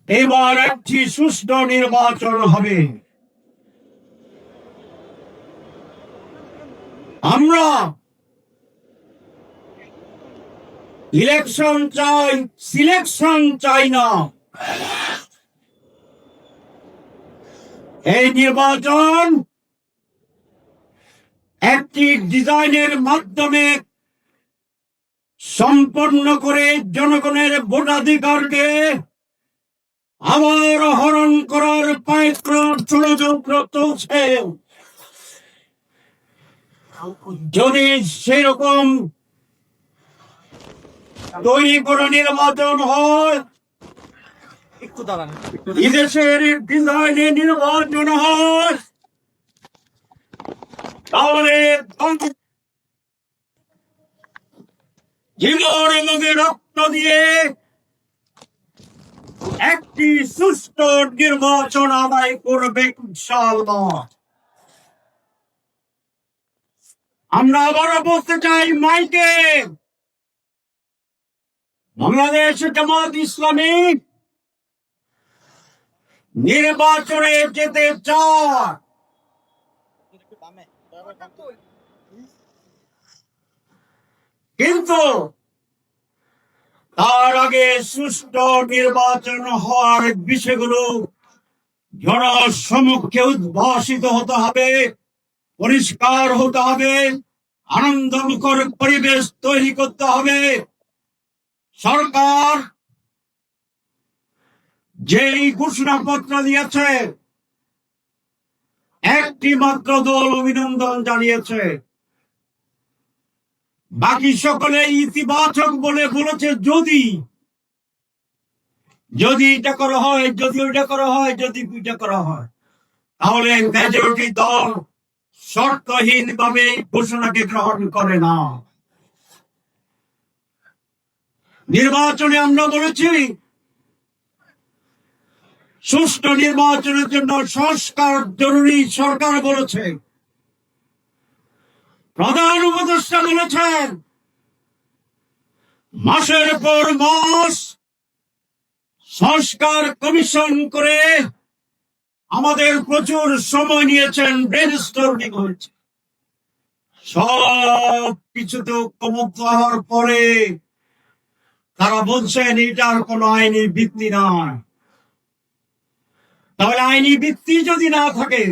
এবার একটি সুষ্ঠু নির্বাচন হবে। আমরা ইলেকশন চাই, সিলেকশন চাই না। এই নির্বাচন একটি ডিজাইনের মাধ্যমে সম্পন্ন করে জনগণের ভোটাধিকারকে আবার হরণ করার ষড়যন্ত্র চলছে। যদি সেরকম তৈরি করে নির্বাচন হয়, একটু দাঁড়ান, বিদেশের ডিজাইনে নির্বাচন হয়, তাহলে জীবন এবং রক্ত দিয়ে একটি সুষ্ঠু নির্বাচন আদায় করবে ইনশাআল্লাহ। আমরা আবারও বলতে চাই মাইকে, বাংলাদেশ জামাত ইসলামী নির্বাচনে যেতে চায়, কিন্তু তার আগে সুষ্ঠু নির্বাচন হওয়ার বিষয়গুলো জনসমক্ষে উদ্ভাসিত হতে হবে, পরিষ্কার হতে হবে, আনন্দমুখর পরিবেশ তৈরি করতে হবে। সরকার যেই ঘোষণাপত্র দিয়েছে, একটি মাত্র দল অভিনন্দন জানিয়েছে, বাকি সকলে ইতিবাচক বলে বলেছে যদি এটা করা হয়, যদি ওইটা করা হয়, যদি ওইটা করা হয়, তাহলে মেজরিটি দল শর্তহীন ভাবে ঘোষণাকে গ্রহণ করে না। নির্বাচনে আমরা বলেছি সুষ্ঠু নির্বাচনের জন্য সংস্কার জরুরি। সরকার বলেছে, প্রধান উপদেষ্টা বলেছেন, মাসের পর মাস সংস্কার কমিশন করে আমাদের প্রচুর সময় নিয়েছেন, ব্রেনস্টর্মিং হয়েছে। সব কিছুতে ঐক্যমত্য হওয়ার পরে তারা বলছেন এটার কোনো আইনি ভিত্তি নাই। তাহলে আইনি ভিত্তি যদি না থাকে,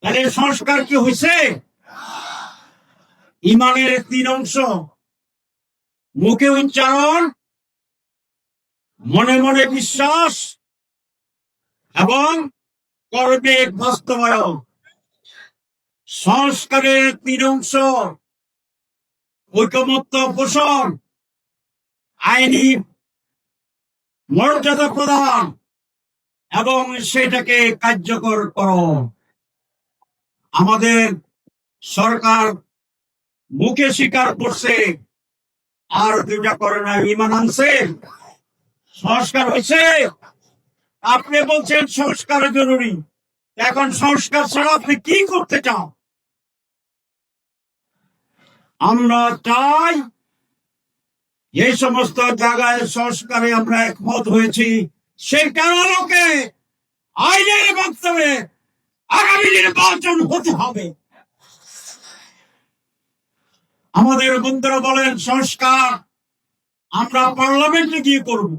তাহলে সংস্কার কি হয়েছে? ইমানের 3 অংশ, মুখে উচ্চারণ, মনে মনে বিশ্বাস এবং কর্মে বাস্তবায়ন। সংস্কারের 3 অংশ: ঐকমত্য পোষণ, আইনি মর্যাদা প্রদান এবং সেটাকে কার্যকর করো। আমাদের সরকার মুখে স্বীকার করছে, আর 2টা করে না। ইমান আনছে, সংস্কার হয়েছে। আপনি বলছেন সংস্কার জরুরি, এখন সংস্কার ছাড়া আপনি কি করতে চান? আমরা চাই এই সমস্ত জায়গায় সংস্কারে আমরা একমত হয়েছি, সেটার আলোকে আইনের মাধ্যমে আগামী নির্বাচন হতে হবে। আমাদের বন্ধুরা বলেন সংস্কার আমরা পার্লামেন্টে গিয়ে করব।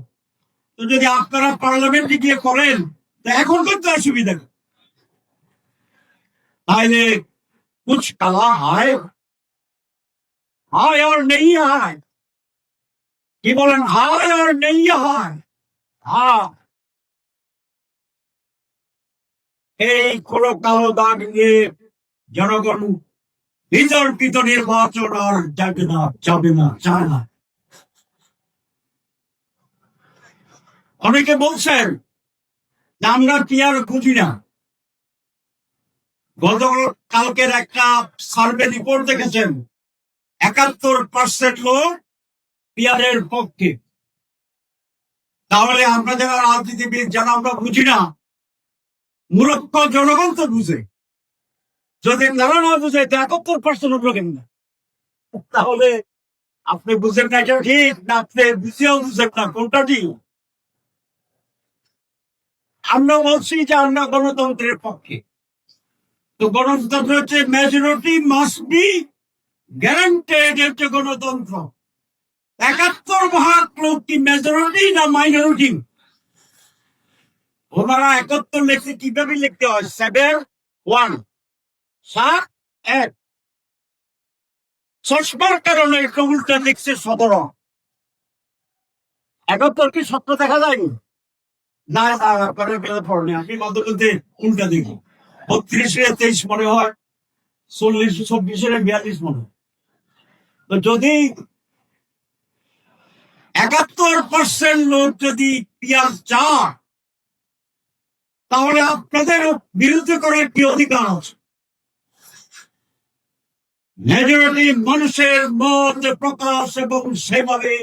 তো যদি আপনারা পার্লামেন্টে গিয়ে করেন, তো এখন করতে অসুবিধা, তাইলে কুছ কালা হয় আর নেই হয়। কি বলেন? হয় আর নেই হয়। এই কোনো কালো দাগ নিয়ে জনগণ বিতর্কিত নির্বাচন আর যাবে না, যাবে না, চায় না। অনেকে বলছেন আমরা কি আর বুঝি না। গতকালকের একটা সার্ভে রিপোর্ট দেখেছেন, 71% লোক পিয়ারের পক্ষে। তাহলে আমরা যারা রাজনীতিবিদ, যারা আমরা বুঝি না, মূর্খ জনগণ তো বুঝে। যদি তারা না বুঝে, 71% লোক না, তাহলে আপনি বুঝেন না এটা ঠিক, না আপনি বুঝেও বুঝেন না, কোনটা ঠিক? আমরা বলছি যে আমরা গণতন্ত্রের পক্ষে। তো গণতন্ত্র হচ্ছে মেজরিটি মাস্ট বি গ্যারান্টেড, হচ্ছে গণতন্ত্র। 71 ভাগ লোক কি মেজরিটি না মাইনরিটি? ওনারা 71 লিখতে কিভাবে লিখতে হয়? 7-1, 7-1। চশমার কারণে একটু উল্টা লিখছে 17। 71 কি সত্য দেখা যায়নি? না পড়নি আপনি মাঝে মধ্যে উল্টা দেখি। 32-23 মনে হয়, 40-24-42 মনে হয়। তো যদি 71% লোক যদি পিয়াজ চায়, তাহলে আপনাদের বিরুদ্ধে করার কি অধিকার আছে? মেজরিটি মানুষের মত প্রকাশ এবং সেভাবে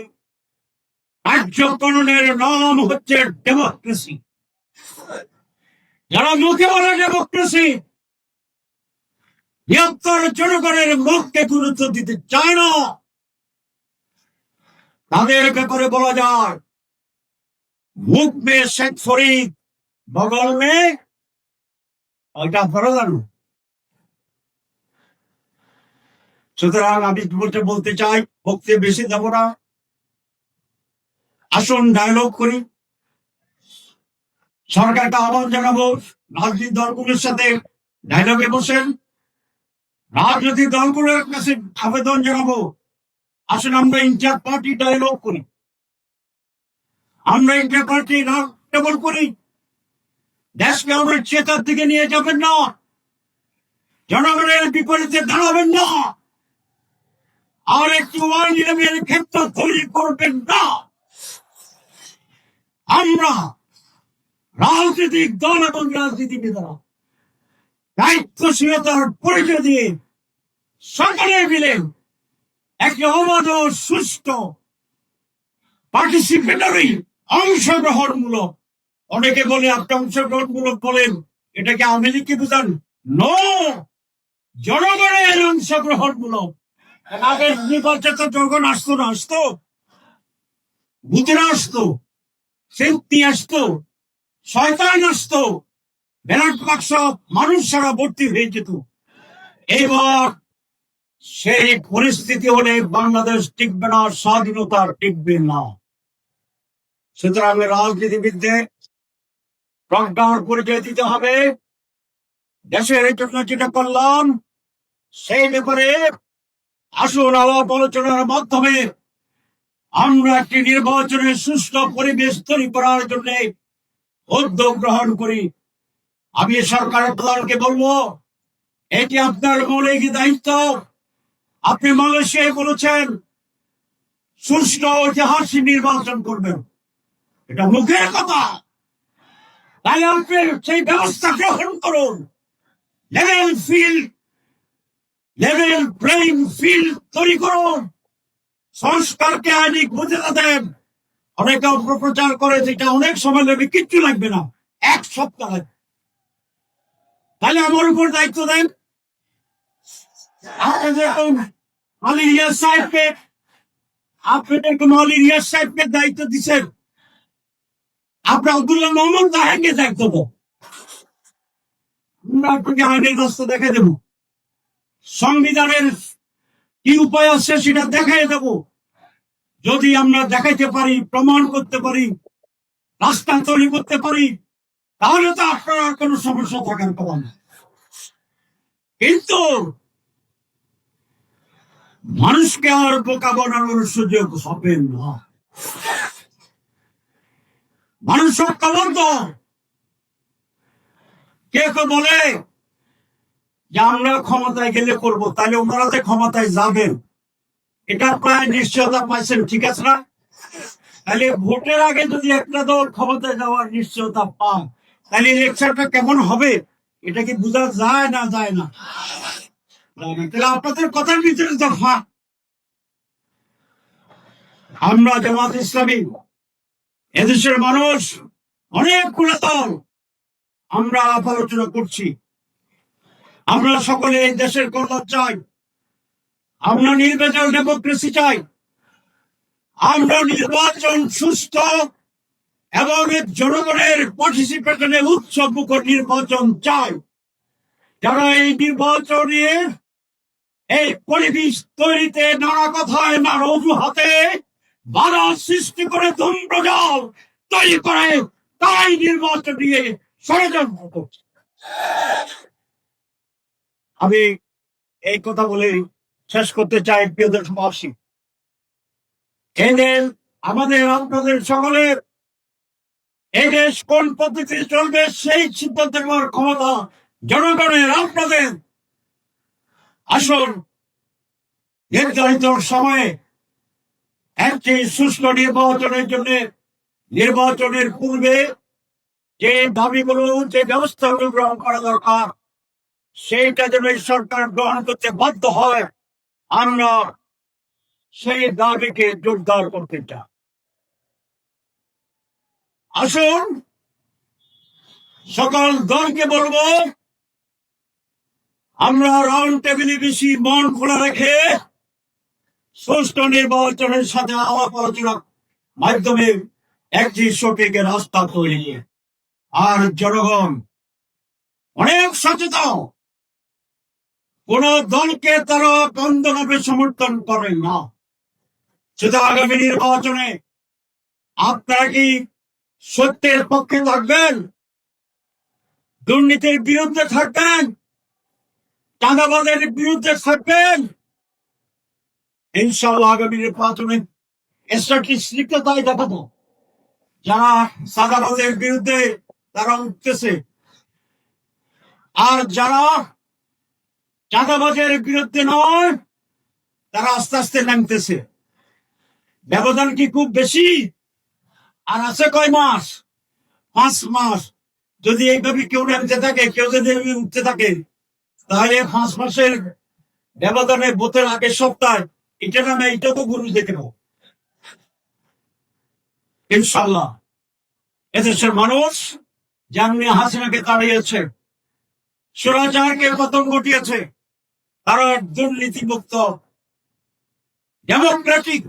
কার্যকরণের নাম হচ্ছে ডেমোক্রেসি। যারা মুখে বলে ডেমোক্রেসি, বৃহত্তর জনগণের মুখকে গুরুত্ব দিতে চায় না, তাদের ব্যাপারে বলা যায় মুখ মে শেখ ফরিদ, বগল মে ওইটা ফরদানু। সুতরাং আমি বলতে চাই, বক্তব্য বেশি দেব না, আসুন ডায়লগ করি। সরকারকে আহ্বান জানাবো, রাজনৈতিক দলগুলোর সাথে ডায়লগে বসেন। রাজনৈতিক দলগুলোর কাছে আবেদন জানাবো, আসুন আমরা ইন্টার পার্টি ডায়লগ করি, আমরা ইন্টার পার্টি রাউন্ড করি। দেশকে আমরা চেতার দিকে নিয়ে যাবেন না, জনগণের বিপরীতে দাঁড়াবেন না, আর একটি ওয়াইনের ক্ষেত্র তৈরি করবেন না। আমরা রাজনৈতিক দল এবং রাজনীতিবিদরা দায়িত্বশীলতার পরিচয় দিয়ে সকলে মিলে একটি অবাধ সুষ্ঠু পার্টিসিপেটরি অংশগ্রহণমূলক, অনেকে বলে আপনি অংশগ্রহণমূলক বলেন, এটাকে আওয়ামী লীগকে বুঝান? নো, জনগণের অংশগ্রহণমূলক। আগের নির্বাচন যখন আসতো ভূতেরা আসতো, সেন্তি আসতো, শয়তান আসতো, ব্যালট বাক্স মানুষ ছাড়া ভর্তি হয়ে যেত। এবার সেই পরিস্থিতি হলে বাংলাদেশ টিকবে না, স্বাধীনতা টিকবে না। সুতরাং রাজনীতিবিদদের প্রজ্ঞার পরিচয় দিতে হবে। দেশের জন্য যেটা করলাম সেই ব্যাপারে আসুন আলাপ আলোচনার মাধ্যমে আমরা একটি নির্বাচনের সুষ্ঠু পরিবেশ তৈরি করার জন্য উদ্যোগ গ্রহণ করি। আমি সরকারের প্রধানকে বলবো, এটি আপনার মৌলিক দায়িত্ব। আপনি মালয়েশিয়ায় বলেছেন সুষ্ঠু ঐতিহাসিক নির্বাচন করবেন, এটা মুখের কথা। তাই আপনি সেই ব্যবস্থা গ্রহণ করুন, লেভেল প্লেইং ফিল্ড তৈরি করুন, সংস্কারকে আইনিক বুঝতে দেন। অনেকে অপপ্রচার করে যেটা অনেক সময় লাগবে, কিচ্ছু লাগবে না, 1 সপ্তাহ লাগবে। তাহলে আমার উপর দায়িত্ব দেন। আলী রিয়াজ সাহেবকে, আপনি আলী রিয়াজ সাহেবকে দায়িত্ব দিচ্ছেন, আপনি আব্দুল্লাহ মোহাম্মদ তাহেরকে দায়িত্ব দেন। আমরা আপনাকে আইনের রাস্তা দেখাই দেব, সংবিধানের কি উপায় আছে সেটা দেখাই দেব। যদি আমরা দেখাইতে পারি, প্রমাণ করতে পারি, রাস্তা তৈরি করতে পারি, তাহলে তো আপনার আর কোনো সমস্যা থাকার কথা না। কিন্তু মানুষকে আর বোকা বানানোর সুযোগ হবে না। মানুষ ঐক্যবদ্ধ। কেউ বলে যে আমরা ক্ষমতায় গেলে করব, তাহলে ওনারা যে ক্ষমতায় যাবেন এটা প্রায় নিশ্চয়তা পাইছেন, ঠিক আছে না? তাহলে ভোটের আগে যদি একটা দল ক্ষমতায় যাওয়ার নিশ্চয়তা পায়, তাহলে ইলেকশনটা কেমন হবে এটা কি বোঝা যায় না? যায় না। তাহলে আপনাদের কথার ভিতরে দফা। আমরা জামাত ইসলামী, এদেশের মানুষ অনেকগুলো দল, আমরা আলাপ আলোচনা করছি। আমরা সকলে এই দেশের কল্যাণ চাই, আমরা নির্বাচন ডেমোক্রেসি চাই, আমরা নির্বাচন সুস্থ এবং জনগণের পার্টিসিপেশনে উৎসব মুখর নির্বাচন চাই। যারা এই নির্বাচনে এই পরিবেশ তৈরিতে নানা কথায় নানা অজুহাতে বাধা সৃষ্টি করে ধূম্রজাল তৈরি করে, তাই নির্বাচন নিয়ে ষড়যন্ত্র করছে। আমি এই কথা বলে শেষ করতে চাই। প্রিয় দেশবাসী, এদের আমাদের আপনাদের সকলের এই দেশ কোন পদ্ধতিতে চলবে সেই সিদ্ধান্ত নেওয়ার ক্ষমতা জনগণের, আপনাদের। আসুন নির্ধারিত সময়ে একটি সুষ্ঠু নির্বাচনের জন্য নির্বাচনের পূর্বে যে দাবিগুলো, যে ব্যবস্থাগুলো গ্রহণ করা দরকার, সেইটা যেন এই সরকার গ্রহণ করতে বাধ্য হয়, আমরা সেই দাবিকে জোরদার করতে চাই। আসুন সকল দলকে বলবো, আমরা রাউন্ড টেবিলে বেশি মন খোলা রেখে সুষ্ঠু নির্বাচনের সাথে আলাপ আলোচনার মাধ্যমে একটি সঠিক রাস্তা তৈরি। আর জনগণ অনেক সচেতন, কোন দলকে তারা বন্ধভাবে সমর্থন করেন না। শুধু আগামী নির্বাচনে আপনারা কি সত্যের পক্ষে থাকবেন, দুর্নীতির বিরুদ্ধে থাকবেন, চাঁদাবাজের বিরুদ্ধে থাকবেন? ইনশাআল্লাহ আগামী নির্বাচনে স্ট্যাটিস্টিকটা তাই দেখাবো। যারা চাঁদাবাজের বিরুদ্ধে তারা উঠতেছে, আর যারা চাঁদাবাজের বিরুদ্ধে নয় তারা আস্তে আস্তে নামতেছে। ব্যবধান কি খুব বেশি? আর আছে কয় মাস? 5 মাস। যদি এইভাবে কেউ নামতে থাকে, কেউ যদি উঠতে থাকে, তাহলে 5 মাসের ব্যবধানে বুথের আগের সপ্তাহ এটা নামে এটা তো গুরু দেখে নেব। ইনশাল্লাহ এদেশের মানুষ যেমনি হাসিনাকে তাড়িয়েছে, স্বৈরাচারকে পতন ঘটিয়েছে, তারা দুর্নীতিমুক্ত ডেমোক্রেটিক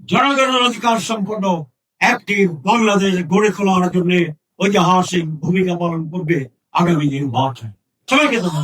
জনগণের অধিকার সম্পন্ন একটি বাংলাদেশ গড়ে তোলার জন্য ঐতিহাসিক ভূমিকা পালন করবে আগামী নির্বাচন। সবাইকে ধন্যবাদ।